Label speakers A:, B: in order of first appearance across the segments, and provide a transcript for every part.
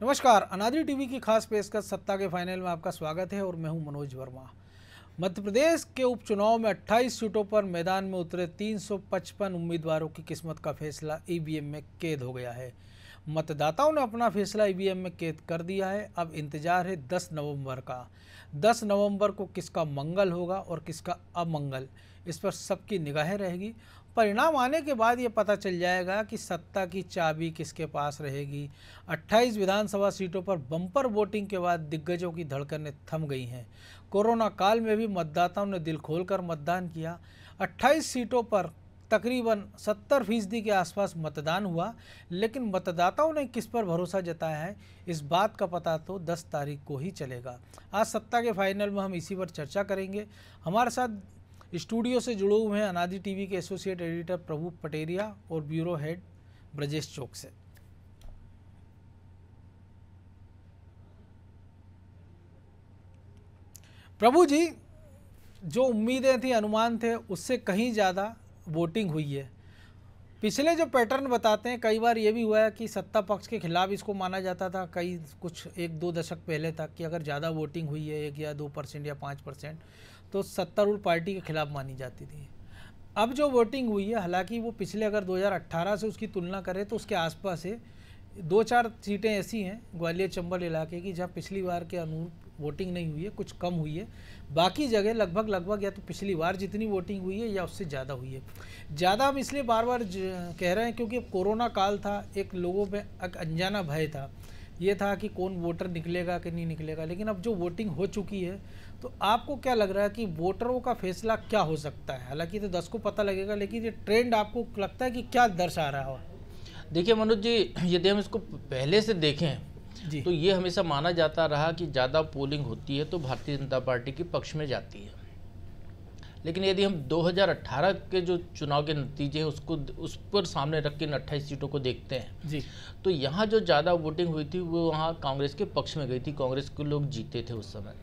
A: नमस्कार, अनादि टीवी की खास पेशकश सत्ता के फाइनल में आपका स्वागत है और मैं हूं मनोज वर्मा। मध्य प्रदेश के उपचुनाव में 28 सीटों पर मैदान में उतरे 355 उम्मीदवारों की किस्मत का फैसला ईवीएम में कैद हो गया है। मतदाताओं ने अपना फैसला ईवीएम में कैद कर दिया है। अब इंतजार है 10 नवंबर का। 10 नवंबर को किसका मंगल होगा और किसका अमंगल, इस पर सबकी निगाहें रहेगी। परिणाम आने के बाद ये पता चल जाएगा कि सत्ता की चाबी किसके पास रहेगी। 28 विधानसभा सीटों पर बम्पर वोटिंग के बाद दिग्गजों की धड़कनें थम गई हैं। कोरोना काल में भी मतदाताओं ने दिल खोलकर मतदान किया। 28 सीटों पर तकरीबन 70% के आसपास मतदान हुआ, लेकिन मतदाताओं ने किस पर भरोसा जताया है, इस बात का पता तो 10 तारीख को ही चलेगा। आज सत्ता के फाइनल में हम इसी पर चर्चा करेंगे। हमारे साथ स्टूडियो से जुड़े हुए हैं अनादि टीवी के एसोसिएट एडिटर प्रभु पटेरिया और ब्यूरो हेड ब्रजेश चौक से। प्रभु जी, जो उम्मीदें थी, अनुमान थे, उससे कहीं ज़्यादा वोटिंग हुई है। पिछले जो पैटर्न बताते हैं, कई बार ये भी हुआ है कि सत्ता पक्ष के खिलाफ इसको माना जाता था कुछ 1-2 दशक पहले तक कि अगर ज़्यादा वोटिंग हुई है 1 या 2% या 5%, तो सत्तारूढ़ पार्टी के खिलाफ मानी जाती थी। अब जो वोटिंग हुई है, हालांकि वो पिछले अगर 2018 से उसकी तुलना करें तो उसके आसपास है। 2-4 सीटें ऐसी हैं ग्वालियर चंबल इलाके की जहाँ पिछली बार के अनुरूप वोटिंग नहीं हुई है, कुछ कम हुई है। बाकी जगह लगभग या तो पिछली बार जितनी वोटिंग हुई है या उससे ज़्यादा हुई है। ज़्यादा हम इसलिए बार बार कह रहे हैं क्योंकि कोरोना काल था, एक लोगों में एक अनजाना भय था, ये था कि कौन वोटर निकलेगा कि नहीं निकलेगा। लेकिन अब जो वोटिंग हो चुकी है, तो आपको क्या लग रहा है कि वोटरों का फैसला क्या हो सकता है? हालांकि तो 10 को पता लगेगा, लेकिन ये ट्रेंड आपको लगता है कि क्या दर्शा रहा हो?
B: देखिए मनोज जी, यदि हम इसको पहले से देखें तो ये हमेशा माना जाता रहा कि ज़्यादा पोलिंग होती है तो भारतीय जनता पार्टी के पक्ष में जाती है। लेकिन यदि हम 2018 के जो चुनाव के नतीजे हैं उस पर सामने रख के 28 सीटों को देखते हैं
A: जी, तो
B: यहाँ जो ज़्यादा वोटिंग हुई थी वो वहाँ कांग्रेस के पक्ष में गई थी। कांग्रेस के लोग जीते थे उस समय।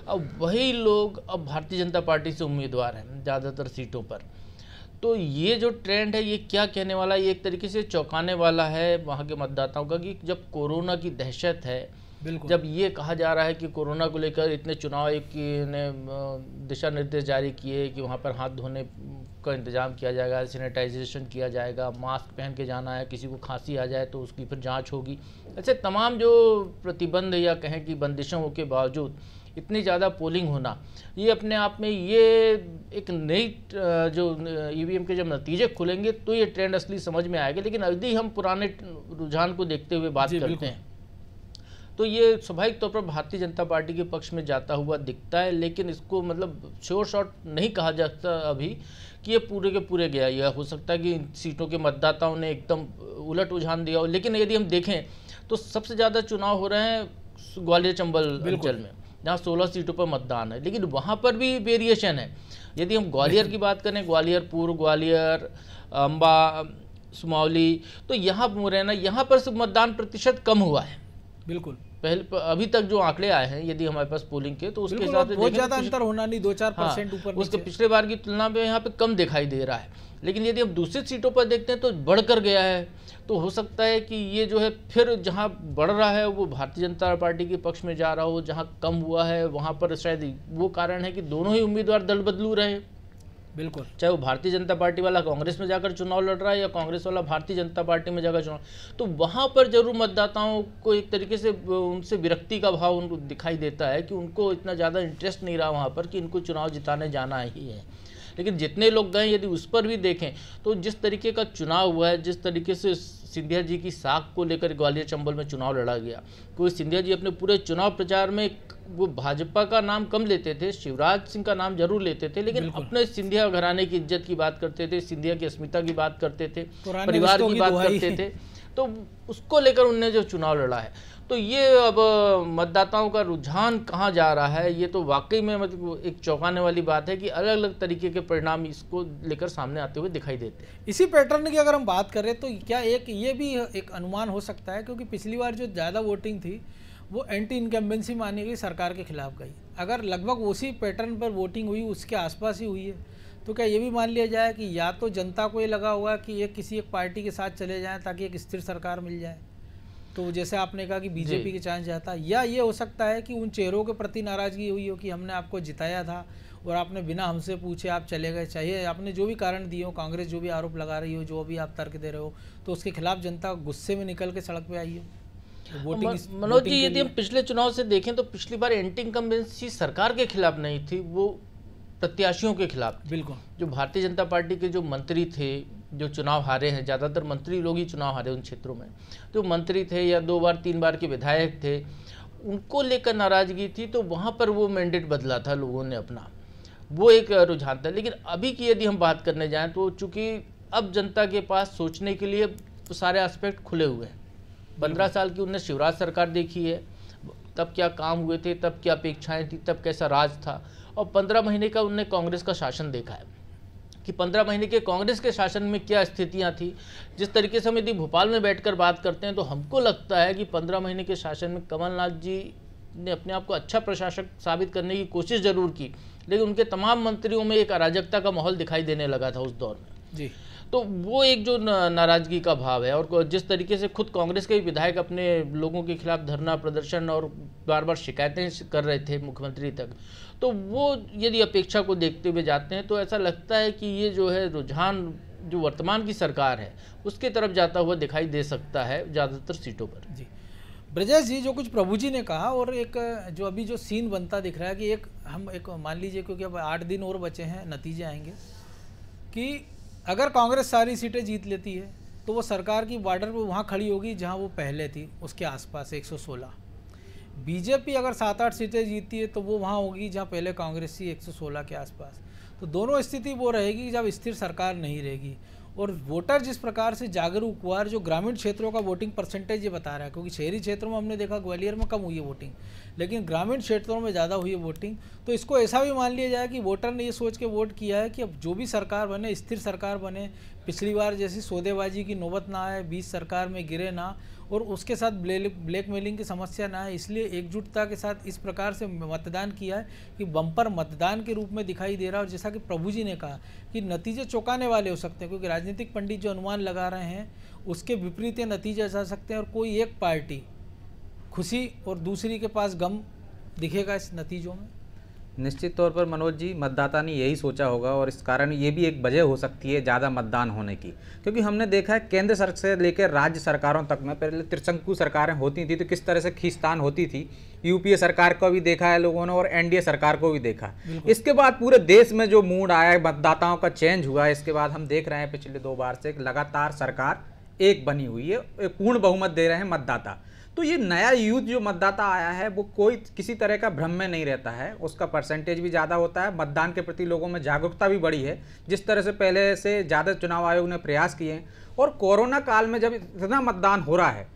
B: अब वही लोग अब भारतीय जनता पार्टी से उम्मीदवार हैं ज़्यादातर सीटों पर। तो ये जो ट्रेंड है ये क्या कहने वाला है, ये एक तरीके से चौंकाने वाला है वहाँ के मतदाताओं का कि जब कोरोना की दहशत है, जब ये कहा जा रहा है कि कोरोना को लेकर इतने चुनाव आयोग ने दिशा निर्देश जारी किए कि वहाँ पर हाथ धोने का इंतजाम किया जाएगा, सैनिटाइजेशन किया जाएगा, मास्क पहन के जाना है, किसी को खांसी आ जाए तो उसकी फिर जांच होगी। ऐसे तमाम जो प्रतिबंध या कहें कि बंदिशों के बावजूद इतनी ज़्यादा पोलिंग होना, ये अपने आप में ये एक नई जो ईवीएम के जब नतीजे खुलेंगे तो ये ट्रेंड असली समझ में आएगा। लेकिन यदि हम पुराने रुझान को देखते हुए बात करते हैं तो ये स्वाभाविक तौर पर भारतीय जनता पार्टी के पक्ष में जाता हुआ दिखता है। लेकिन इसको मतलब श्योर शॉट नहीं कहा जा सकता अभी कि ये पूरे के पूरे गया। यह हो सकता है कि इन सीटों के मतदाताओं ने एकदम उलट रुझान दिया हो। लेकिन यदि हम देखें तो सबसे ज़्यादा चुनाव हो रहे हैं ग्वालियर चंबल अंचल में, जहाँ 16 सीटों पर मतदान है। लेकिन वहाँ पर भी वेरिएशन है। यदि हम ग्वालियर की बात करें, ग्वालियर पूर्व, ग्वालियर, अम्बा, सुमावली, तो यहाँ मुरैना, यहाँ पर मतदान प्रतिशत कम हुआ है।
A: बिल्कुल,
B: पहले अभी तक जो आंकड़े आए हैं यदि हमारे पास पोलिंग के, तो उसके हिसाब से
A: बहुत ज़्यादा अंतर होना नहीं, 2-4% ऊपर
B: उसके पिछले बार की तुलना में यहाँ पे कम दिखाई दे रहा है। लेकिन यदि हम दूसरी सीटों पर देखते हैं तो बढ़कर गया है। तो हो सकता है कि ये जो है फिर जहाँ बढ़ रहा है वो भारतीय जनता पार्टी के पक्ष में जा रहा हो, जहाँ कम हुआ है वहाँ पर शायद वो कारण है कि दोनों ही उम्मीदवार दल बदलू रहे।
A: बिल्कुल,
B: चाहे वो भारतीय जनता पार्टी वाला कांग्रेस में जाकर चुनाव लड़ रहा है या कांग्रेस वाला भारतीय जनता पार्टी में जाकर चुनाव, तो वहाँ पर जरूर मतदाताओं को एक तरीके से उनसे विरक्ति का भाव उनको दिखाई देता है कि उनको इतना ज़्यादा इंटरेस्ट नहीं रहा वहाँ पर कि इनको चुनाव जिताने जाना ही है। लेकिन जितने लोग गए यदि उस पर भी देखें तो जिस तरीके का चुनाव हुआ है, जिस तरीके से सिंधिया जी की साख को लेकर ग्वालियर चंबल में चुनाव लड़ा गया, क्योंकि सिंधिया जी अपने पूरे चुनाव प्रचार में वो भाजपा का नाम कम लेते थे, शिवराज सिंह का नाम जरूर लेते थे, लेकिन अपने सिंधिया घराने की इज्जत की बात करते थे, सिंधिया की अस्मिता की बात करते थे, परिवार की बात करते थे। तो उसको लेकर उनने जो चुनाव लड़ा है, तो ये अब मतदाताओं का रुझान कहाँ जा रहा है, ये तो वाकई में मतलब एक चौंकाने वाली बात है कि अलग अलग तरीके के परिणाम इसको लेकर सामने आते हुए दिखाई देते हैं।
A: इसी पैटर्न की अगर हम बात करें तो क्या ये भी एक अनुमान हो सकता है, क्योंकि पिछली बार जो ज़्यादा वोटिंग थी वो एंटी इनकम्बेंसी मानी गई, सरकार के खिलाफ गई। अगर लगभग उसी पैटर्न पर वोटिंग हुई, उसके आसपास ही हुई है, तो क्या ये भी मान लिया जाए कि या तो जनता को ये लगा हुआ कि ये किसी एक पार्टी के साथ चले जाएं ताकि एक स्थिर सरकार मिल जाए? तो जैसे आपने कहा कि बीजेपी के चांस जाता है, या ये हो सकता है कि उन चेहरों के प्रति नाराजगी हुई हो कि हमने आपको जिताया था और आपने बिना हमसे पूछे आप चले गए, चाहिए आपने जो भी कारण दिए हो, कांग्रेस जो भी आरोप लगा रही हो, जो भी आप तर्क दे रहे हो, तो उसके खिलाफ जनता गुस्से में निकल के सड़क पे आई हो
B: मनोज जी, यदि हम पिछले चुनाव से देखें तो पिछली बार एंटी इनकम्बेंसी सरकार के खिलाफ नहीं थी, वो प्रत्याशियों के खिलाफ थी।
A: बिल्कुल,
B: जो भारतीय जनता पार्टी के जो मंत्री थे, जो चुनाव हारे हैं, ज़्यादातर मंत्री लोग ही चुनाव हारे उन क्षेत्रों में, जो मंत्री थे या 2 बार 3 बार के विधायक थे, उनको लेकर नाराजगी थी, तो वहाँ पर वो मैंडेट बदला था लोगों ने अपना, वो एक रुझान था। लेकिन अभी की यदि हम बात करने जाएं तो चूंकि अब जनता के पास सोचने के लिए तो सारे एस्पेक्ट खुले हुए हैं। 15 साल की उनने शिवराज सरकार देखी है, तब क्या काम हुए थे, तब क्या अपेक्षाएं थी, तब कैसा राज था, और 15 महीने का उनने कांग्रेस का शासन देखा है कि 15 महीने के कांग्रेस के शासन में क्या स्थितियां थी। जिस तरीके से हम यदि भोपाल में बैठकर बात करते हैं तो हमको लगता है कि 15 महीने के शासन में कमलनाथ जी ने अपने आप को अच्छा प्रशासक साबित करने की कोशिश जरूर की, लेकिन उनके तमाम मंत्रियों में एक अराजकता का माहौल दिखाई देने लगा था उस दौर में
A: जी।
B: तो वो एक जो नाराजगी का भाव है, और जिस तरीके से खुद कांग्रेस के विधायक अपने लोगों के खिलाफ धरना प्रदर्शन और बार बार शिकायतें कर रहे थे मुख्यमंत्री तक, तो वो यदि अपेक्षा को देखते हुए जाते हैं तो ऐसा लगता है कि ये जो है रुझान जो वर्तमान की सरकार है उसके तरफ जाता हुआ दिखाई दे सकता है ज़्यादातर सीटों पर।
A: जी ब्रजेश जी, जो कुछ प्रभु जी ने कहा, और एक जो अभी जो सीन बनता दिख रहा है कि एक मान लीजिए, क्योंकि अब 8 दिन और बचे हैं, नतीजे आएंगे कि अगर कांग्रेस सारी सीटें जीत लेती है तो वो सरकार की बॉर्डर पे वहाँ खड़ी होगी जहाँ वो पहले थी, उसके आसपास 116। बीजेपी अगर 7-8 सीटें जीतती है तो वो वहाँ होगी जहाँ पहले कांग्रेस थी, 116 के आसपास। तो दोनों स्थिति वो रहेगी जब स्थिर सरकार नहीं रहेगी। और वोटर जिस प्रकार से जागरूक हुआ, जो ग्रामीण क्षेत्रों का वोटिंग परसेंटेज ये बता रहा है, क्योंकि शहरी क्षेत्रों में हमने देखा ग्वालियर में कम हुई है वोटिंग, लेकिन ग्रामीण क्षेत्रों में ज़्यादा हुई है वोटिंग। तो इसको ऐसा भी मान लिया जाए कि वोटर ने ये सोच के वोट किया है कि अब जो भी सरकार बने, स्थिर सरकार बने, पिछली बार जैसी सौदेबाजी की नौबत ना आए, बीच सरकार में गिरे ना, और उसके साथ ब्लैकमेलिंग की समस्या ना है, इसलिए एकजुटता के साथ इस प्रकार से मतदान किया है कि बम्पर मतदान के रूप में दिखाई दे रहा है। और जैसा कि प्रभु जी ने कहा कि नतीजे चौंकाने वाले हो सकते हैं, क्योंकि राजनीतिक पंडित जो अनुमान लगा रहे हैं उसके विपरीत नतीजे जा सकते हैं, और कोई एक पार्टी खुशी और दूसरी के पास गम दिखेगा इस नतीजों में।
C: निश्चित तौर पर मनोज जी, मतदाता ने यही सोचा होगा, और इस कारण ये भी एक वजह हो सकती है ज़्यादा मतदान होने की, क्योंकि हमने देखा है केंद्र सरकार से लेकर राज्य सरकारों तक में पहले त्रिशंकु सरकारें होती थी तो किस तरह से खींचतान होती थी। यूपीए सरकार को भी देखा है लोगों ने और एनडीए सरकार को भी देखा। इसके बाद पूरे देश में जो मूड आया, मतदाताओं का चेंज हुआ, इसके बाद हम देख रहे हैं पिछले 2 बार से लगातार सरकार एक बनी हुई है, एक पूर्ण बहुमत दे रहे हैं मतदाता। तो ये नया यूथ जो मतदाता आया है वो कोई किसी तरह का भ्रम में नहीं रहता है, उसका परसेंटेज भी ज़्यादा होता है, मतदान के प्रति लोगों में जागरूकता भी बढ़ी है, जिस तरह से पहले से ज़्यादा चुनाव आयोग ने प्रयास किए हैं। और कोरोना काल में जब इतना मतदान हो रहा है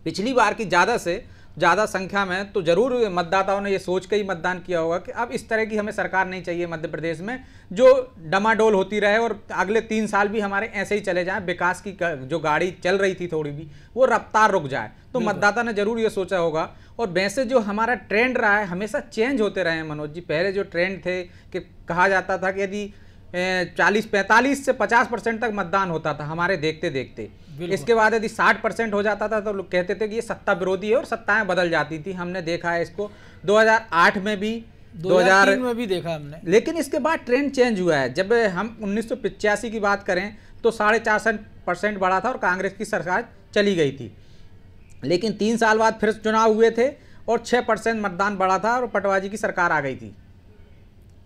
C: पिछली बार की ज़्यादा से ज़्यादा संख्या में, तो ज़रूर मतदाताओं ने ये सोच के ही मतदान किया होगा कि अब इस तरह की हमें सरकार नहीं चाहिए मध्य प्रदेश में जो डमाडोल होती रहे और अगले 3 साल भी हमारे ऐसे ही चले जाएं, विकास की जो गाड़ी चल रही थी थोड़ी भी वो रफ्तार रुक जाए। तो मतदाता ने जरूर ये सोचा होगा। और वैसे जो हमारा ट्रेंड रहा है हमेशा चेंज होते रहे हैं मनोज जी। पहले जो ट्रेंड थे कि कहा जाता था कि यदि 45 से 50% तक मतदान होता था हमारे देखते देखते, इसके बाद यदि 60% हो जाता था तो लोग कहते थे कि ये सत्ता विरोधी है और सत्ताएं बदल जाती थी। हमने देखा है इसको 2008 में भी,
A: 2003 में भी देखा हमने।
C: लेकिन इसके बाद ट्रेंड चेंज हुआ है। जब हम 1985 की बात करें तो 64% बढ़ा था और कांग्रेस की सरकार चली गई थी। लेकिन 3 साल बाद फिर चुनाव हुए थे और 6% मतदान बढ़ा था और पटवाजी की सरकार आ गई थी।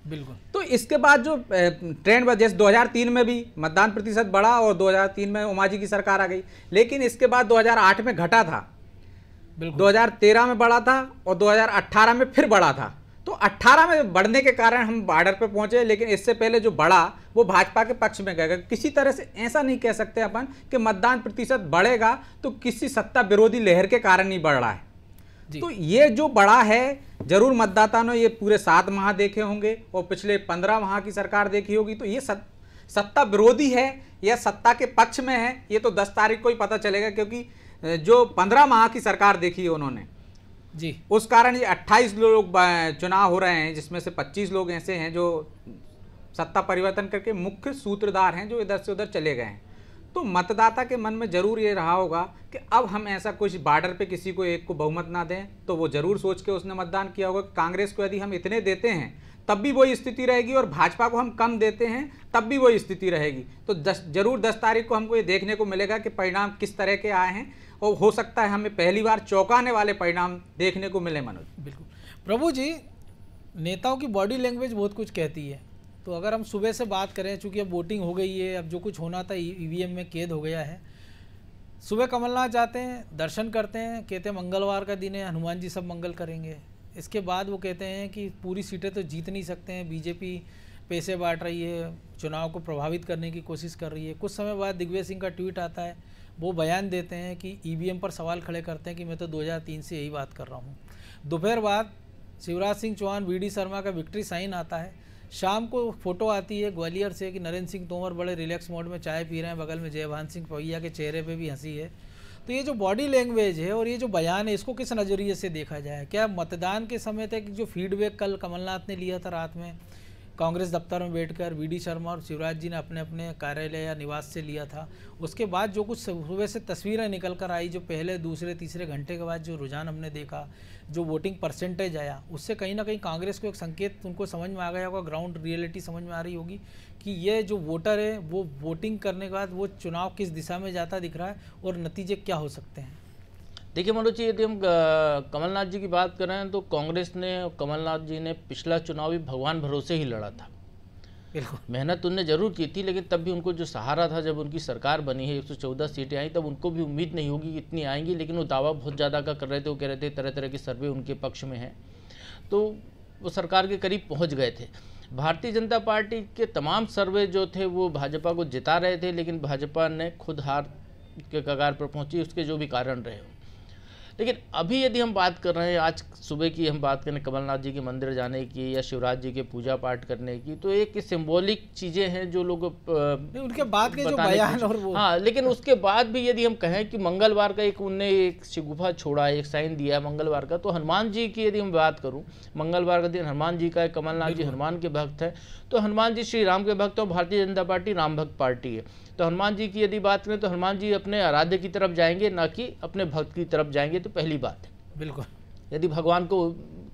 A: बिल्कुल।
C: तो इसके बाद जो ट्रेंड बदल, जैसे 2003 में भी मतदान प्रतिशत बढ़ा और 2003 में उमाजी की सरकार आ गई, लेकिन इसके बाद 2008 में घटा था, 2013 में बढ़ा था और 2018 में फिर बढ़ा था। तो 18 में बढ़ने के कारण हम बॉर्डर पे पहुंचे, लेकिन इससे पहले जो बढ़ा वो भाजपा के पक्ष में गया। किसी तरह से ऐसा नहीं कह सकते अपन कि मतदान प्रतिशत बढ़ेगा तो किसी सत्ता विरोधी लहर के कारण नहीं बढ़ रहा है। तो ये जो बड़ा है जरूर मतदाता ने ये पूरे 7 माह देखे होंगे और पिछले 15 माह की सरकार देखी होगी। तो ये सत्ता विरोधी है या सत्ता के पक्ष में है ये तो 10 तारीख को ही पता चलेगा, क्योंकि जो 15 माह की सरकार देखी है उन्होंने
A: जी,
C: उस कारण ये 28 लोग चुनाव हो रहे हैं, जिसमें से 25 लोग ऐसे हैं जो सत्ता परिवर्तन करके मुख्य सूत्रधार हैं जो इधर से उधर चले गए हैं। तो मतदाता के मन में जरूर ये रहा होगा कि अब हम ऐसा कुछ बॉर्डर पे किसी को एक को बहुमत ना दें, तो वो जरूर सोच के उसने मतदान किया होगा कि कांग्रेस को यदि हम इतने देते हैं तब भी वही स्थिति रहेगी, और भाजपा को हम कम देते हैं तब भी वही स्थिति रहेगी। तो जरूर 10 तारीख को हमको ये देखने को मिलेगा कि परिणाम किस तरह के आए हैं, और हो सकता है हमें पहली बार चौंकाने वाले परिणाम देखने को मिले। मनोज
A: बिल्कुल। प्रभु जी, नेताओं की बॉडी लैंग्वेज बहुत कुछ कहती है, तो अगर हम सुबह से बात करें, चूँकि अब वोटिंग हो गई है, अब जो कुछ होना था ईवीएम में कैद हो गया है। सुबह कमलनाथ जाते हैं, दर्शन करते हैं, कहते हैं मंगलवार का दिन है, हनुमान जी सब मंगल करेंगे। इसके बाद वो कहते हैं कि पूरी सीटें तो जीत नहीं सकते हैं, बीजेपी पैसे बांट रही है, चुनाव को प्रभावित करने की कोशिश कर रही है। कुछ समय बाद दिग्विजय सिंह का ट्वीट आता है, वो बयान देते हैं कि ईवीएम पर सवाल खड़े करते हैं कि मैं तो 2003 से यही बात कर रहा हूँ। दोपहर बाद शिवराज सिंह चौहान, वीडी शर्मा का विक्ट्री साइन आता है। शाम को फोटो आती है ग्वालियर से कि नरेंद्र सिंह तोमर बड़े रिलैक्स मोड में चाय पी रहे हैं, बगल में जयभान सिंह पवैया के चेहरे पे भी हंसी है। तो ये जो बॉडी लैंग्वेज है और ये जो बयान है, इसको किस नज़रिए से देखा जाए? क्या मतदान के समय तक जो फीडबैक कल कमलनाथ ने लिया था रात में कांग्रेस दफ्तर में बैठकर, वीडी शर्मा और शिवराज जी ने अपने अपने कार्यालय या निवास से लिया था, उसके बाद जो कुछ सुबह से तस्वीरें निकल कर आई, जो पहले दूसरे तीसरे घंटे के बाद जो रुझान हमने देखा, जो वोटिंग परसेंटेज आया, उससे कहीं ना कहीं कांग्रेस को एक संकेत उनको समझ में आ गया होगा, ग्राउंड रियलिटी समझ में आ रही होगी कि ये जो वोटर है वो वोटिंग करने के बाद वो चुनाव किस दिशा में जाता दिख रहा है और नतीजे क्या हो सकते हैं।
B: देखिए मनोज जी, यदि हम कमलनाथ जी की बात कर रहे हैं तो कांग्रेस ने, कमलनाथ जी ने पिछला चुनाव भी भगवान भरोसे ही लड़ा था।
A: बिल्कुल,
B: मेहनत उनने जरूर की थी, लेकिन तब भी उनको जो सहारा था, जब उनकी सरकार बनी है 114 सीटें आई, तब उनको भी उम्मीद नहीं होगी कि इतनी आएंगी, लेकिन वो दावा बहुत ज़्यादा का कर रहे थे। वो कह रहे थे तरह तरह के सर्वे उनके पक्ष में हैं, तो वो सरकार के करीब पहुँच गए थे। भारतीय जनता पार्टी के तमाम सर्वे जो थे वो भाजपा को जिता रहे थे, लेकिन भाजपा ने खुद हार के कगार पर पहुँची, उसके जो भी कारण रहे। लेकिन अभी यदि हम बात कर रहे हैं, आज सुबह की हम बात करें कमलनाथ जी के मंदिर जाने की या शिवराज जी के पूजा पाठ करने की, तो एक सिंबॉलिक चीज़ें हैं जो लोग
A: उनके बाद के जो बयान और वो,
B: हाँ, लेकिन उसके बाद भी यदि हम कहें कि मंगलवार का उनने एक शिगुफा छोड़ा, एक साइन दिया है मंगलवार का, तो हनुमान जी की यदि हम बात करूँ, मंगलवार का दिन हनुमान जी का है, कमलनाथ जी हनुमान के भक्त हैं, तो हनुमान जी श्री राम के भक्त हैं, भारतीय जनता पार्टी राम भक्त पार्टी है। तो हनुमान जी की यदि बात करें तो हनुमान जी अपने आराध्य की तरफ जाएंगे, ना कि अपने भक्त की तरफ जाएंगे, तो पहली बात है।
A: बिल्कुल,
B: यदि भगवान को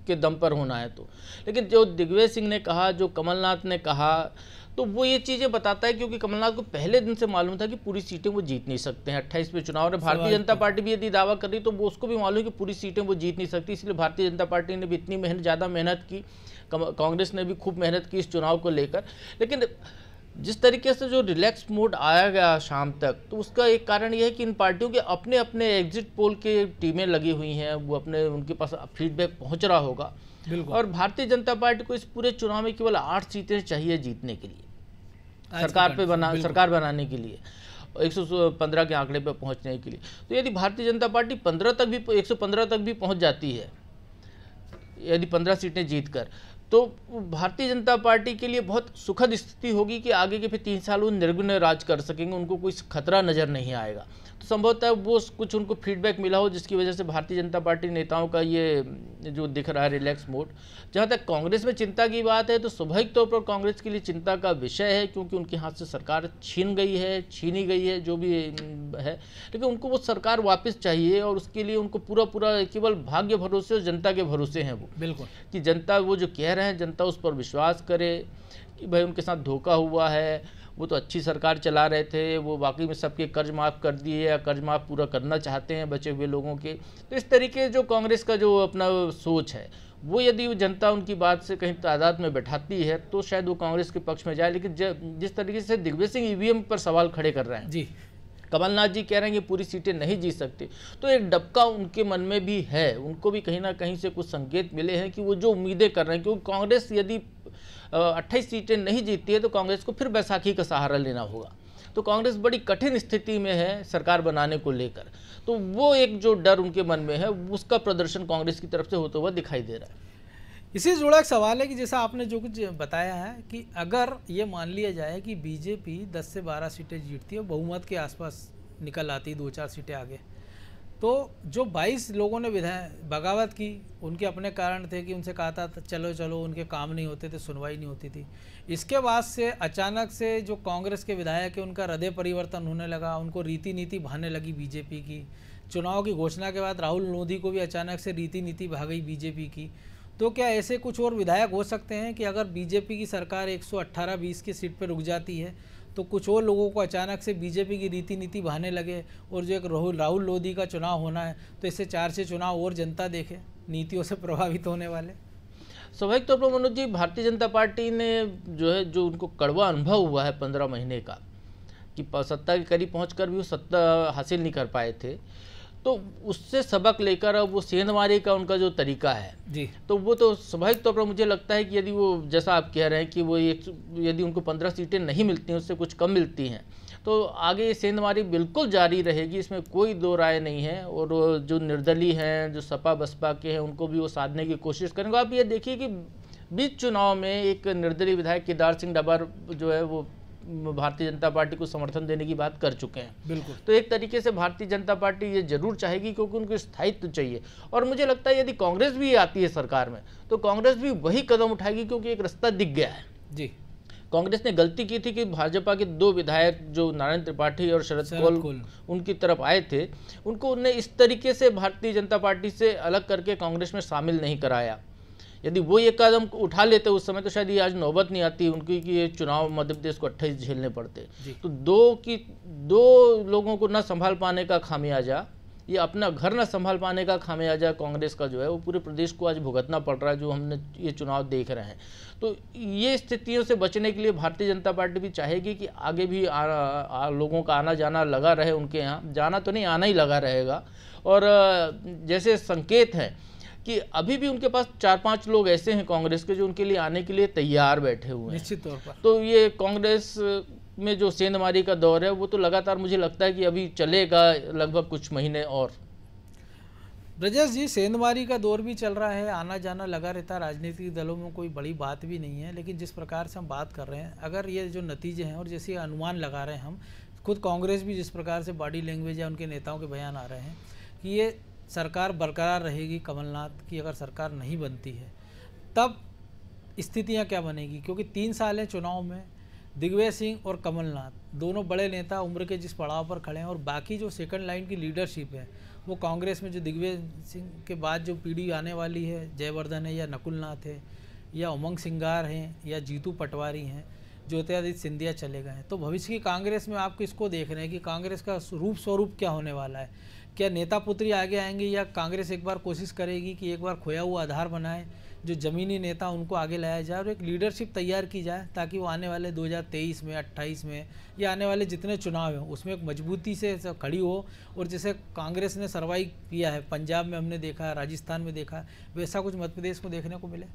B: के दम पर होना है तो। लेकिन जो दिग्विजय सिंह ने कहा, जो कमलनाथ ने कहा, तो वो ये चीज़ें बताता है, क्योंकि कमलनाथ को पहले दिन से मालूम था कि पूरी सीटें वो जीत नहीं सकते हैं। 28 में चुनाव है, भारतीय जनता पार्टी भी यदि दावा कर रही तो वो उसको भी मालूम है कि पूरी सीटें वो जीत नहीं सकती, इसलिए भारतीय जनता पार्टी ने भी इतनी ज़्यादा मेहनत की, कांग्रेस ने भी खूब मेहनत की इस चुनाव को लेकर। लेकिन जिस तरीके से जो रिलैक्स मोड आया गया शाम तक, तो उसका एक कारण यह है कि इन पार्टियों के अपने अपने एग्जिट पोल के टीमें लगी हुई हैं, वो अपने उनके पास फीडबैक पहुंच रहा होगा। और भारतीय जनता पार्टी को इस पूरे चुनाव में केवल 8 सीटें चाहिए जीतने के लिए, सरकार बनाने के लिए, 115 के आंकड़े पर पहुंचने के लिए। तो यदि भारतीय जनता पार्टी 115 तक भी पहुंच जाती है, यदि 15 सीटें जीतकर, तो भारतीय जनता पार्टी के लिए बहुत सुखद स्थिति होगी कि आगे के फिर 3 साल वो निर्विघ्न राज कर सकेंगे, उनको कोई खतरा नज़र नहीं आएगा। तो संभवतः वो कुछ उनको फीडबैक मिला हो, जिसकी वजह से भारतीय जनता पार्टी नेताओं का ये जो दिख रहा है रिलैक्स मोड। जहाँ तक कांग्रेस में चिंता की बात है, तो स्वाभाविक तौर पर कांग्रेस के लिए चिंता का विषय है, क्योंकि उनके हाथ से सरकार छीनी गई है जो भी है, लेकिन उनको वो सरकार वापस चाहिए, और उसके लिए उनको पूरा केवल भाग्य भरोसे और जनता के भरोसे हैं वो।
A: बिल्कुल,
B: कि जनता वो जो कह रहे हैं, जनता उस पर विश्वास करे कि भाई उनके साथ धोखा हुआ है, वो तो अच्छी सरकार चला रहे थे, वो वाकई में सबके कर्ज माफ़ कर दिए या कर्ज माफ़ पूरा करना चाहते हैं बचे हुए लोगों के। तो इस तरीके जो कांग्रेस का जो अपना सोच है, वो यदि जनता उनकी बात से कहीं तादाद में बैठाती है तो शायद वो कांग्रेस के पक्ष में जाए। लेकिन जिस तरीके से दिग्विजय सिंह ईवीएम पर सवाल खड़े कर रहे हैं
A: जी,
B: कमलनाथ जी कह रहे हैं कि पूरी सीटें नहीं जीत सकते, तो एक डबका उनके मन में भी है, उनको भी कहीं ना कहीं से कुछ संकेत मिले हैं कि वो जो उम्मीदें कर रहे हैं, क्योंकि कांग्रेस यदि 28 सीटें नहीं जीतती है तो कांग्रेस को फिर बैसाखी का सहारा लेना होगा। तो कांग्रेस बड़ी कठिन स्थिति में है सरकार बनाने को लेकर, तो वो एक जो डर उनके मन में है उसका प्रदर्शन कांग्रेस की तरफ से होता हुआ दिखाई दे रहा है।
A: इसी से जुड़ा एक सवाल है कि जैसा आपने जो कुछ बताया है कि अगर ये मान लिया जाए कि बीजेपी 10 से 12 सीटें जीतती है, बहुमत के आसपास निकल आती 2-4 सीटें आगे, तो जो 22 लोगों ने बगावत की, उनके अपने कारण थे कि उनसे कहा था चलो चलो, उनके काम नहीं होते थे, सुनवाई नहीं होती थी। इसके बाद से अचानक से जो कांग्रेस के विधायक है उनका हृदय परिवर्तन होने लगा, उनको रीति नीति भाने लगी बीजेपी की। चुनाव की घोषणा के बाद राहुल गांधी को भी अचानक से रीति नीति भा गई बीजेपी की। तो क्या ऐसे कुछ और विधायक हो सकते हैं कि अगर बीजेपी की सरकार 118-20 की सीट पर रुक जाती है तो कुछ और लोगों को अचानक से बीजेपी की रीति नीति भाने लगे, और जो एक राहुल गांधी का चुनाव होना है तो इससे 4 चुनाव और जनता देखे नीतियों से प्रभावित होने वाले?
B: स्वाभाविक तौर पर मनोज जी, भारतीय जनता पार्टी ने जो उनको कड़वा अनुभव हुआ है 15 महीने का, कि सत्ता के करीब पहुंचकर भी वो सत्ता हासिल नहीं कर पाए थे, तो उससे सबक लेकर अब वो सेंधमारी का उनका जो तरीका है
A: जी,
B: तो वो तो स्वाभाविक तौर पर मुझे लगता है कि यदि वो, जैसा आप कह रहे हैं कि वो यदि उनको 15 सीटें नहीं मिलती हैं, उससे कुछ कम मिलती हैं, तो आगे ये सेंधमारी बिल्कुल जारी रहेगी, इसमें कोई दो राय नहीं है। और जो निर्दलीय हैं, जो सपा बसपा के हैं, उनको भी वो साधने की कोशिश करेंगे। आप ये देखिए कि बीच चुनाव में एक निर्दलीय विधायक केदार सिंह डबर जो है वो भारतीय जनता पार्टी को समर्थन देने की बात कर चुके हैं।
A: बिल्कुल।
B: तो एक तरीके से भारतीय जनता पार्टी ये जरूर चाहेगी, क्योंकि उनको स्थायित्व चाहिए। और मुझे लगता है यदि कांग्रेस भी आती है सरकार में तो कांग्रेस भी वही कदम उठाएगी, क्योंकि एक रास्ता दिख गया है।
A: जी,
B: कांग्रेस ने गलती की थी कि भाजपा के 2 विधायक जो नारायण त्रिपाठी और शरद कौल उनकी तरफ आए थे, उनको उन्हें इस तरीके से भारतीय जनता पार्टी से अलग करके कांग्रेस में शामिल नहीं कराया। यदि वो ये कदम उठा लेते उस समय तो शायद ये आज नौबत नहीं आती उनकी कि ये चुनाव मध्य प्रदेश को 28 झेलने पड़ते। तो दो लोगों को न संभाल पाने का खामियाजा, ये अपना घर न संभाल पाने का खामियाजा कांग्रेस का जो है वो पूरे प्रदेश को आज भुगतना पड़ रहा है, जो हमने ये चुनाव देख रहे हैं। तो ये स्थितियों से बचने के लिए भारतीय जनता पार्टी भी चाहेगी कि आगे भी लोगों का आना जाना लगा रहे, उनके यहाँ जाना तो नहीं, आना ही लगा रहेगा। और जैसे संकेत हैं कि अभी भी उनके पास 4-5 लोग ऐसे हैं कांग्रेस के जो उनके लिए आने के लिए तैयार बैठे हुए हैं
A: निश्चित तौर पर।
B: तो ये कांग्रेस में जो सेंधमारी का दौर है वो तो लगातार मुझे लगता है कि अभी चलेगा लगभग कुछ महीने और।
A: ब्रजेश जी, सेंधमारी का दौर भी चल रहा है, आना जाना लगा रहता है, राजनीतिक दलों में कोई बड़ी बात भी नहीं है। लेकिन जिस प्रकार से हम बात कर रहे हैं, अगर ये जो नतीजे हैं और जैसे अनुमान लगा रहे हैं हम खुद, कांग्रेस भी जिस प्रकार से बॉडी लैंग्वेज या उनके नेताओं के बयान आ रहे हैं कि ये सरकार बरकरार रहेगी कमलनाथ की, अगर सरकार नहीं बनती है तब स्थितियां क्या बनेगी? क्योंकि 3 साल है चुनाव में, दिग्विजय सिंह और कमलनाथ दोनों बड़े नेता उम्र के जिस पड़ाव पर खड़े हैं, और बाकी जो सेकंड लाइन की लीडरशिप है वो कांग्रेस में जो दिग्विजय सिंह के बाद जो पीढ़ी आने वाली है, जयवर्धन है या नकुलनाथ है या उमंग सिंगार हैं या जीतू पटवारी हैं, ज्योतिरादित्य सिंधिया चले गए हैं। तो भविष्य की कांग्रेस में आप किसको देख रहे हैं कि कांग्रेस का रूप स्वरूप क्या होने वाला है? क्या नेता पुत्री आगे आएंगे या कांग्रेस एक बार कोशिश करेगी कि एक बार खोया हुआ आधार बनाए, जो ज़मीनी नेता उनको आगे लाया जाए और एक लीडरशिप तैयार की जाए, ताकि वो आने वाले 2023 में, 28 में या आने वाले जितने चुनाव हैं उसमें एक मजबूती से खड़ी हो। और जैसे कांग्रेस ने सर्वाइव किया है, पंजाब में हमने देखा है, राजस्थान में देखा है, वैसा कुछ मध्य प्रदेश को देखने को मिले?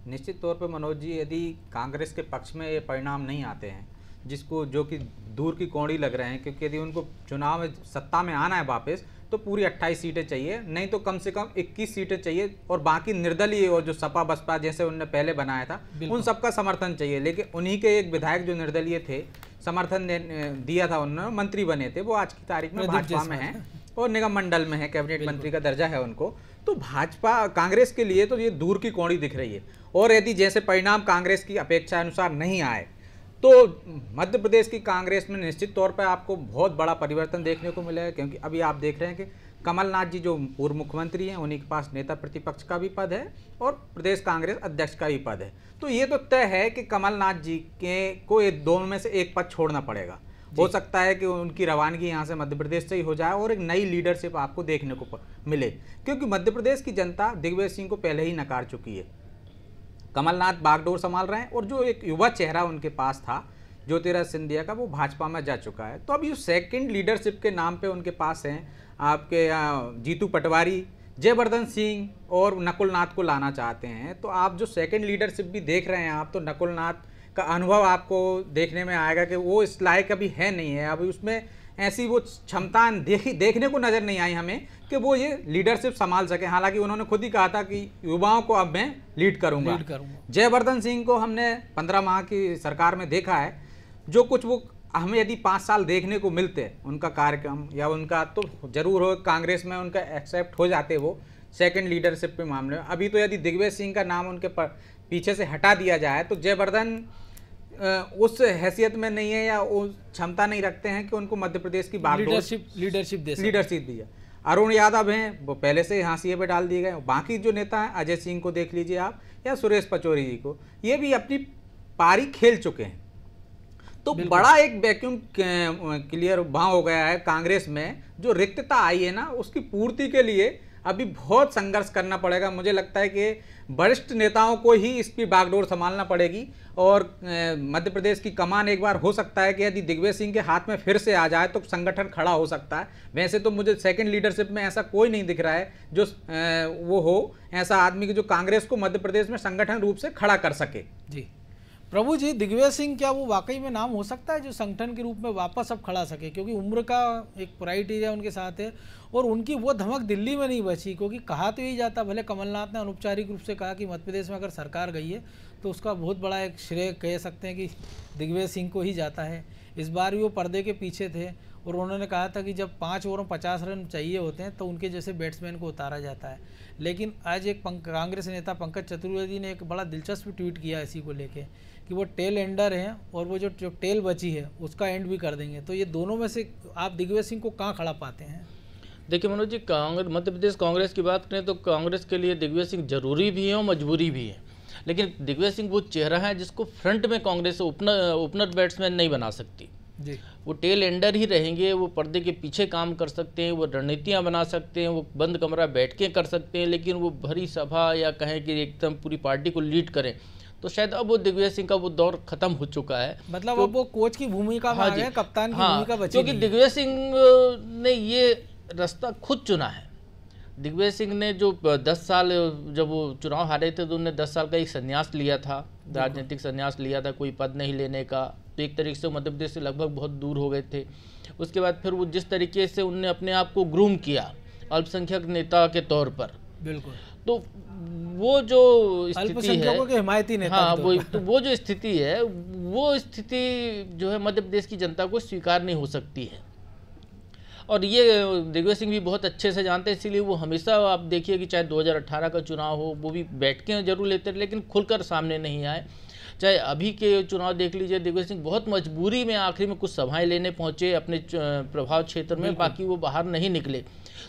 C: निश्चित तौर पर मनोज जी, यदि कांग्रेस के पक्ष में ये परिणाम नहीं आते हैं जो कि दूर की कौड़ी लग रहे हैं, क्योंकि यदि उनको चुनाव में सत्ता में आना है वापस तो पूरी 28 सीटें चाहिए, नहीं तो कम से कम 21 सीटें चाहिए, और बाकी निर्दलीय और जो सपा बसपा जैसे उन्होंने पहले बनाया था उन सबका समर्थन चाहिए। लेकिन उन्हीं के एक विधायक जो निर्दलीय थे, समर्थन दिया था उन्होंने, मंत्री बने थे, वो आज की तारीख में भाजपा में है और निगम मंडल में है, कैबिनेट मंत्री का दर्जा है उनको। तो भाजपा कांग्रेस के लिए तो ये दूर की कौड़ी दिख रही है। और यदि जैसे परिणाम कांग्रेस की अपेक्षा अनुसार नहीं आए तो मध्य प्रदेश की कांग्रेस में निश्चित तौर पर आपको बहुत बड़ा परिवर्तन देखने को मिलेगा। क्योंकि अभी आप देख रहे हैं कि कमलनाथ जी जो पूर्व मुख्यमंत्री हैं, उन्हीं के पास नेता प्रतिपक्ष का भी पद है और प्रदेश कांग्रेस अध्यक्ष का भी पद है। तो ये तो तय है कि कमलनाथ जी को ये दोनों में से एक पद छोड़ना पड़ेगा। हो सकता है कि उनकी रवानगी यहाँ से मध्य प्रदेश से ही हो जाए और एक नई लीडरशिप आपको देखने को मिले, क्योंकि मध्य प्रदेश की जनता दिग्विजय सिंह को पहले ही नकार चुकी है। कमलनाथ बागडोर संभाल रहे हैं और जो एक युवा चेहरा उनके पास था ज्योतिरादित्य सिंधिया का, वो भाजपा में जा चुका है। तो अब ये सेकंड लीडरशिप के नाम पे उनके पास हैं आपके जीतू पटवारी, जयवर्धन सिंह और नकुलनाथ को लाना चाहते हैं। तो आप जो सेकंड लीडरशिप भी देख रहे हैं आप, तो नकुलनाथ का अनुभव आपको देखने में आएगा कि वो इस लायक अभी है नहीं है, अभी उसमें ऐसी वो क्षमता देखने को नज़र नहीं आई हमें कि वो ये लीडरशिप संभाल सके। हालांकि उन्होंने खुद ही कहा था कि युवाओं को अब मैं लीड करूंगा। जयवर्धन सिंह को हमने 15 माह की सरकार में देखा है, जो कुछ वो हमें यदि 5 साल देखने को मिलते उनका कार्यक्रम या उनका, तो जरूर हो कांग्रेस में उनका एक्सेप्ट हो जाते वो सेकंड लीडरशिप के मामले में। अभी तो यदि दिग्विजय सिंह का नाम उनके पीछे से हटा दिया जाए तो जयवर्धन उस हैसियत में नहीं है या उस क्षमता नहीं रखते हैं कि उनको मध्य प्रदेश की
A: लीडरशिप
C: दी जाए। अरुण यादव हैं, वो पहले से हाशिए पे डाल दिए गए। बाकी जो नेता हैं, अजय सिंह को देख लीजिए आप, या सुरेश पचौरी जी को, ये भी अपनी पारी खेल चुके हैं। तो बड़ा एक वैक्यूम क्लियर वहाँ हो गया है कांग्रेस में। जो रिक्तता आई है ना, उसकी पूर्ति के लिए अभी बहुत संघर्ष करना पड़ेगा। मुझे लगता है कि वरिष्ठ नेताओं को ही इसकी बागडोर संभालना पड़ेगी और मध्य प्रदेश की कमान एक बार हो सकता है कि यदि दिग्विजय सिंह के हाथ में फिर से आ जाए तो संगठन खड़ा हो सकता है। वैसे तो मुझे सेकंड लीडरशिप में ऐसा कोई नहीं दिख रहा है जो वो हो ऐसा आदमी कि जो कांग्रेस को मध्य प्रदेश में संगठन रूप से खड़ा कर सके।
A: जी प्रभु जी, दिग्विजय सिंह क्या वो वाकई में नाम हो सकता है जो संगठन के रूप में वापस अब खड़ा सके? क्योंकि उम्र का एक क्राइटेरिया उनके साथ है और उनकी वो धमक दिल्ली में नहीं बची। क्योंकि कहा तो यही जाता, भले कमलनाथ ने अनौपचारिक रूप से कहा कि मध्य प्रदेश में अगर सरकार गई है तो उसका बहुत बड़ा एक श्रेय कह सकते हैं कि दिग्विजय सिंह को ही जाता है। इस बार भी वो पर्दे के पीछे थे और उन्होंने कहा था कि जब 5 ओवर में 50 रन चाहिए होते हैं तो उनके जैसे बैट्समैन को उतारा जाता है। लेकिन आज एक कांग्रेस नेता पंकज चतुर्वेदी ने एक बड़ा दिलचस्प ट्वीट किया इसी को लेके कि वो टेल एंडर हैं और वो जो टेल बची है उसका एंड भी कर देंगे। तो ये दोनों में से आप दिग्विजय सिंह को कहाँ खड़ा पाते हैं?
B: देखिए मनोज जी, मध्य प्रदेश कांग्रेस की बात करें तो कांग्रेस के लिए दिग्विजय सिंह जरूरी भी है और मजबूरी भी है। लेकिन दिग्विजय सिंह वो चेहरा है जिसको फ्रंट में कांग्रेस ओपनर बैट्समैन नहीं बना सकती
A: जी।
B: वो टेल एंडर ही रहेंगे। वो पर्दे के पीछे काम कर सकते हैं, वो रणनीतियाँ बना सकते हैं, वो बंद कमरा बैठ के कर सकते हैं। लेकिन वो भरी सभा या कहें कि एकदम पूरी पार्टी को लीड करें तो शायद अब वो दिग्विजय सिंह का वो दौर खत्म हो चुका है।
A: मतलब अब वो कोच की भूमिका में आ गए, कप्तान की भूमिका बची
B: क्योंकि दिग्विजय सिंह ने ये रास्ता खुद चुना है। दिग्विजय सिंह ने जो 10 साल जब वो चुनाव हारे थे तो उन्होंने 10 साल का एक संन्यास लिया था, राजनीतिक संन्यास लिया था, कोई पद नहीं लेने का। तो एक तरीके से मध्य प्रदेश से लगभग बहुत दूर हो गए थे। उसके बाद फिर वो जिस तरीके से उनने अपने आप को ग्रूम किया अल्पसंख्यक नेता के तौर पर,
A: बिल्कुल,
B: तो वो जो स्थिति है,
A: हिमायती नेता,
B: हाँ वो जो स्थिति है, वो स्थिति जो है मध्य प्रदेश की जनता को स्वीकार नहीं हो सकती है। और ये दिग्विजय सिंह भी बहुत अच्छे से जानते हैं। इसीलिए वो हमेशा आप देखिए कि चाहे 2018 का चुनाव हो वो भी बैठ के जरूर लेते रहे लेकिन खुलकर सामने नहीं आए। चाहे अभी के चुनाव देख लीजिए, दिग्विजय सिंह बहुत मजबूरी में आखिरी में कुछ सभाएं लेने पहुंचे अपने प्रभाव क्षेत्र में, बाकी वो बाहर नहीं निकले।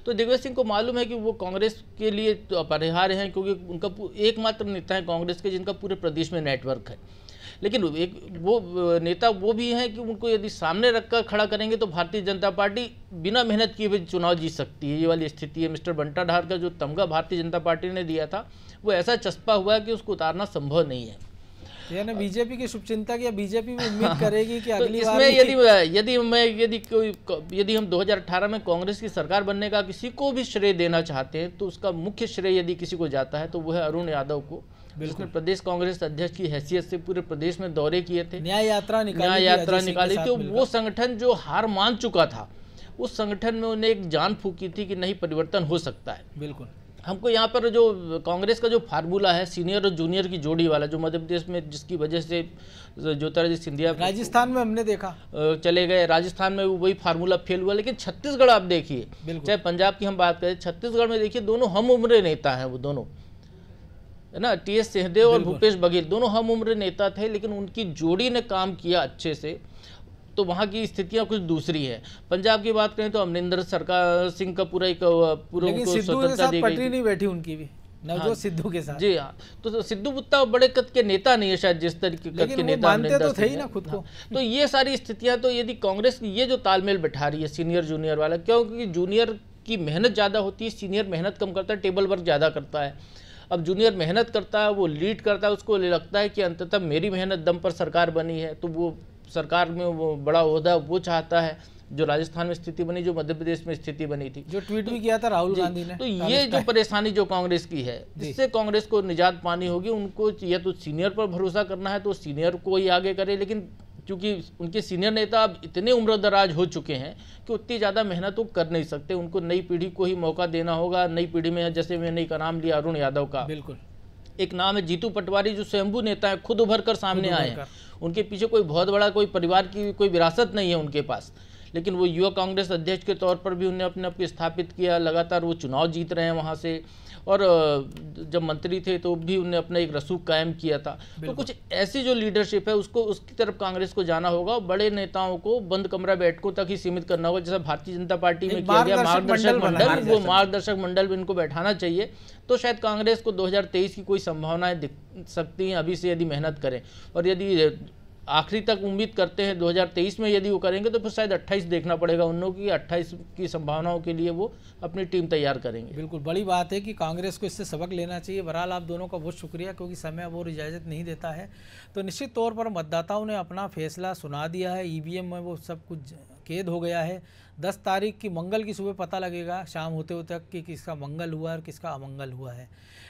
B: तो दिग्विजय सिंह को मालूम है कि वो कांग्रेस के लिए तो अपरिहार्य हैं क्योंकि उनका एकमात्र नेता है कांग्रेस के जिनका पूरे प्रदेश में नेटवर्क है। लेकिन एक वो नेता वो भी हैं कि उनको यदि सामने रखकर खड़ा करेंगे तो भारतीय जनता पार्टी बिना मेहनत किए हुए चुनाव जीत सकती है। ये वाली स्थिति है। मिस्टर बंटा ढार का जो तमगा भारतीय जनता पार्टी ने दिया था वो ऐसा चस्पा हुआ है कि उसको उतारना संभव नहीं है।
A: यानी बीजेपी की शुभचिंतक या बीजेपी भी उम्मीद करेगी कि अगली
B: तो
A: बार
B: यदि हम 2018 में कांग्रेस की सरकार बनने का किसी को भी श्रेय देना चाहते हैं तो उसका मुख्य श्रेय यदि किसी को जाता है तो वो है अरुण यादव को, जिसने प्रदेश कांग्रेस अध्यक्ष की हैसियत से पूरे प्रदेश में दौरे किए थे,
A: न्याय यात्रा निकाली
B: थी। वो संगठन जो हार मान चुका था उस संगठन में उन्हें एक जान फूकी थी कि नहीं, परिवर्तन हो सकता है।
A: बिल्कुल।
B: हमको यहाँ पर जो कांग्रेस का जो फार्मूला है सीनियर और जूनियर की जोड़ी वाला, जो मध्य प्रदेश में जिसकी वजह से ज्योतिरादित्य सिंधिया
A: राजस्थान में हमने देखा
B: चले गए, राजस्थान में वही फार्मूला फेल हुआ। लेकिन छत्तीसगढ़ आप देखिए, चाहे पंजाब की हम बात करें, छत्तीसगढ़ में देखिए दोनों हम उम्र नेता हैं, वो दोनों है ना, टी.एस. सिंहदेव और भूपेश बघेल दोनों हम उम्र नेता थे लेकिन उनकी जोड़ी ने काम किया अच्छे से। तो वहाँ की स्थितियाँ कुछ दूसरी है। पंजाब की बात करें तो अमरिंदर सिंह का पूरा
A: स्वतंत्रता दी गई, नहीं बैठी उनकी भी नवजोत सिद्धू के साथ।
B: जी हाँ, तो सिद्धू उतना बड़े कद के नेता नहीं है शायद जिस तरीके कद के नेता
A: तो थे ही ना खुद को।
B: तो ये सारी स्थितियाँ, तो यदि कांग्रेस ये जो तालमेल बैठा रही है सीनियर जूनियर वाला, क्योंकि जूनियर की मेहनत ज़्यादा होती है, सीनियर मेहनत कम करता है, टेबल वर्क ज़्यादा करता है। अब जूनियर मेहनत करता है, वो लीड करता है, उसको लगता है कि अंततः मेरी मेहनत दम पर सरकार बनी है, तो वो सरकार में वो बड़ा ओहदा वो चाहता है। जो राजस्थान में स्थिति बनी, जो मध्य प्रदेश में स्थिति बनी थी,
A: जो ट्वीट भी किया था राहुल गांधी ने।
B: तो ये जो परेशानी जो कांग्रेस की है, इससे कांग्रेस को निजात पानी होगी। उनको या तो सीनियर पर भरोसा करना है तो सीनियर को ही आगे करे, लेकिन क्योंकि उनके सीनियर नेता अब इतने उम्रदराज हो चुके हैं कि उतनी ज़्यादा मेहनत वो कर नहीं सकते। उनको नई पीढ़ी को ही मौका देना होगा। नई पीढ़ी में जैसे मैंने एक नाम लिया अरुण यादव का,
A: बिल्कुल
B: एक नाम है जीतू पटवारी, जो स्वयंभू नेता है, खुद उभर कर सामने आए हैं। उनके पीछे कोई बहुत बड़ा कोई परिवार की कोई विरासत नहीं है उनके पास, लेकिन वो युवा कांग्रेस अध्यक्ष के तौर पर भी उन्हें अपने आप को स्थापित किया। लगातार वो चुनाव जीत रहे हैं वहाँ से, और जब मंत्री थे तो भी उन्हें अपना एक रसूख कायम किया था। तो कुछ ऐसी जो लीडरशिप है उसको उसकी तरफ कांग्रेस को जाना होगा। बड़े नेताओं को बंद कमरा बैठकों तक ही सीमित करना होगा, जैसा भारतीय जनता पार्टी में किया गया मार्गदर्शक मंडल, वो मार्गदर्शक मंडल भी इनको बैठाना चाहिए। तो शायद कांग्रेस को 2023 की कोई संभावनाएं दिख सकती हैं अभी से, यदि मेहनत करें। और यदि आखिरी तक उम्मीद करते हैं 2023 में यदि वो करेंगे तो फिर शायद 28 देखना पड़ेगा उन लोगों की। 28 की संभावनाओं के लिए वो अपनी टीम तैयार करेंगे।
A: बिल्कुल, बड़ी बात है कि कांग्रेस को इससे सबक लेना चाहिए। बहरहाल आप दोनों का बहुत शुक्रिया, क्योंकि समय वो इजाज़त नहीं देता है। तो निश्चित तौर पर मतदाताओं ने अपना फैसला सुना दिया है। ईवीएम में वो सब कुछ कैद हो गया है। 10 तारीख की मंगल की सुबह पता लगेगा शाम होते होते तक कि किसका मंगल हुआ और किसका अमंगल हुआ है।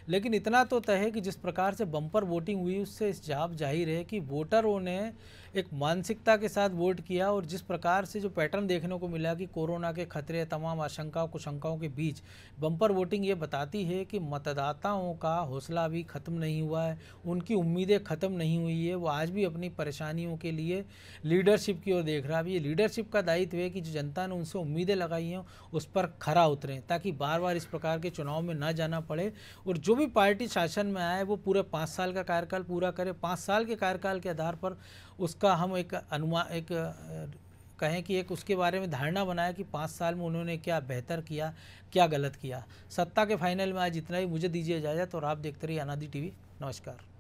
A: लेकिन इतना तो तय है कि जिस प्रकार से बम्पर वोटिंग हुई उससे साफ जाहिर है कि वोटरों ने एक मानसिकता के साथ वोट किया। और जिस प्रकार से जो पैटर्न देखने को मिला कि कोरोना के खतरे, तमाम आशंकाओं कुशंकाओं के बीच बम्पर वोटिंग ये बताती है कि मतदाताओं का हौसला अभी ख़त्म नहीं हुआ है, उनकी उम्मीदें ख़त्म नहीं हुई है। वो आज भी अपनी परेशानियों के लिए लीडरशिप की ओर देख रहा है। अभी ये लीडरशिप का दायित्व है कि जो जनता ने उनसे उम्मीदें लगाई हैं उस पर खरा उतरें, ताकि बार बार इस प्रकार के चुनाव में ना जाना पड़े। और जो भी पार्टी शासन में आए वो पूरे 5 साल का कार्यकाल पूरा करे। 5 साल के कार्यकाल के आधार पर उसका हम एक अनुमान कहें कि एक उसके बारे में धारणा बनाए कि 5 साल में उन्होंने क्या बेहतर किया, क्या गलत किया। सत्ता के फाइनल में आज इतना ही। मुझे दीजिए इजाज़त और आप देखते रहिए अनादि टीवी। नमस्कार।